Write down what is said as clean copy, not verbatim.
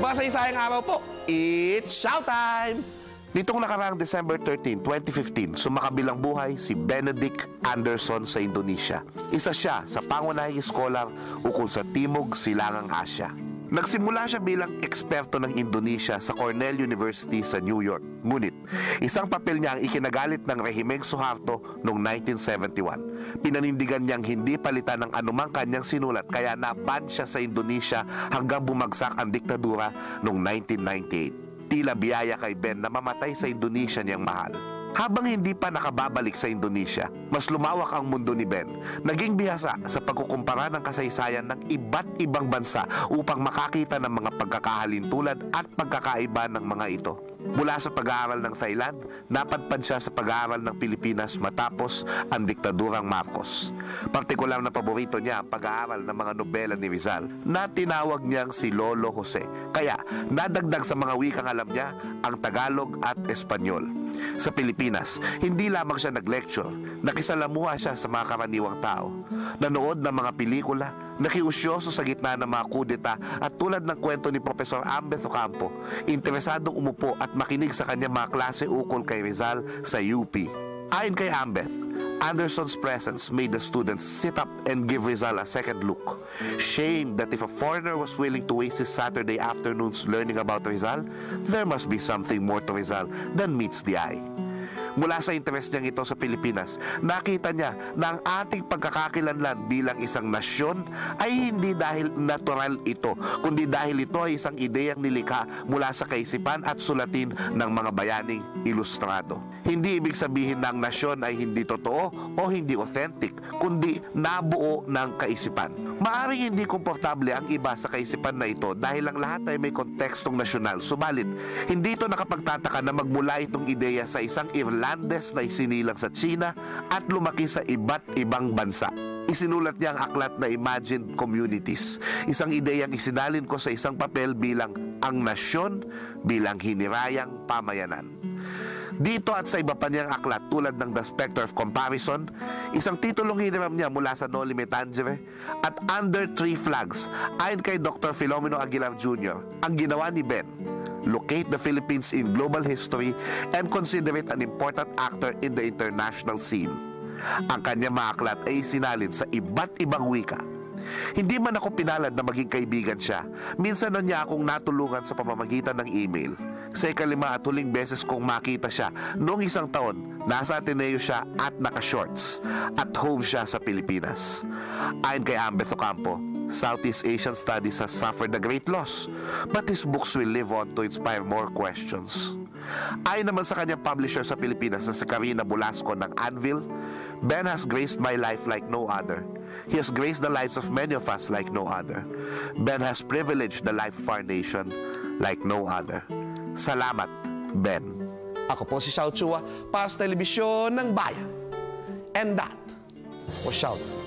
Masaysayang araw po, it's showtime! Nitong nakaraang December 13, 2015, sumakabilang buhay si Benedict Anderson sa Indonesia. Isa siya sa pangunahing scholar ukol sa Timog Silangang Asya. Nagsimula siya bilang eksperto ng Indonesia sa Cornell University sa New York. Ngunit, isang papel niya ang ikinagalit ng rehimeng Suharto noong 1971. Pinanindigan niyang hindi palitan ng anumang kanyang sinulat kaya naban siya sa Indonesia hanggang bumagsak ang diktadura noong 1998. Tila biyaya kay Ben na mamatay sa Indonesia niyang mahal. Habang hindi pa nakababalik sa Indonesia, mas lumawak ang mundo ni Ben. Naging bihasa sa pagkukumpara ng kasaysayan ng iba't ibang bansa upang makakita ng mga pagkakahalintulad at pagkakaiba ng mga ito. Mula sa pag-aaral ng Thailand, napadpad siya sa pag-aaral ng Pilipinas matapos ang diktadurang Marcos. Partikular na paborito niya ang pag-aaral ng mga nobela ni Rizal na tinawag niyang si Lolo Jose. Kaya nadagdag sa mga wikang alam niya ang Tagalog at Espanyol. Sa Pilipinas, hindi lamang siya nag-lecture, nakisalamuha siya sa mga karaniwang tao. Nanood ng mga pelikula, nakiusyoso sa gitna ng mga kudeta at tulad ng kwento ni Professor Ambeth Ocampo, interesadong umupo at makinig sa kanyang mga klase ukol kay Rizal sa UP. Ayon kay Ambeth, Anderson's presence made the students sit up and give Rizal a second look. Shame that if a foreigner was willing to waste his Saturday afternoons learning about Rizal, there must be something more to Rizal than meets the eye. Mula sa interes niyang ito sa Pilipinas, nakita niya na ang ating pagkakakilanlan bilang isang nasyon ay hindi dahil natural ito, kundi dahil ito ay isang ideyang nilikha mula sa kaisipan at sulatin ng mga bayaning ilustrado. Hindi ibig sabihin na ang nasyon ay hindi totoo o hindi authentic, kundi nabuo ng kaisipan. Maaring hindi komportable ang iba sa kaisipan na ito dahil ang lahat ay may kontekstong nasyonal. Subalit, hindi ito nakapagtataka na magmula itong ideya sa isang Irlandes na isinilang sa China at lumaki sa iba't ibang bansa. Isinulat niya ang aklat na Imagined Communities, isang ideyang isinalin ko sa isang papel bilang ang nasyon bilang hinirayang pamayanan. Dito at sa iba pa niyang aklat tulad ng The Spectre of Comparison, isang titulong hiniram niya mula sa Noli Me Tangere, at Under Three Flags, ayon kay Dr. Filomeno Aguilar Jr., ang ginawa ni Ben, locate the Philippines in global history and consider it an important actor in the international scene. Ang kanyang mga aklat ay isinalin sa iba't ibang wika. Hindi man ako pinalad na maging kaibigan siya, minsan na niya akong natulungan sa pamamagitan ng email. Sa ikalima at huling beses kong makita siya noong isang taon, nasa Ateneo siya at naka-shorts. At home siya sa Pilipinas. Ayon kay Ambeth Ocampo, Southeast Asian studies has suffered a great loss, but his books will live on to inspire more questions. Ayon naman sa kanyang publisher sa Pilipinas na si Carina Bulasco ng Anvil, Ben has graced my life like no other. He has graced the lives of many of us like no other. Ben has privileged the life of our nation like no other. Salamat, Ben. Ako po si Xiao Chua, para sa Telebisyon ng Bayan. And that was Shout.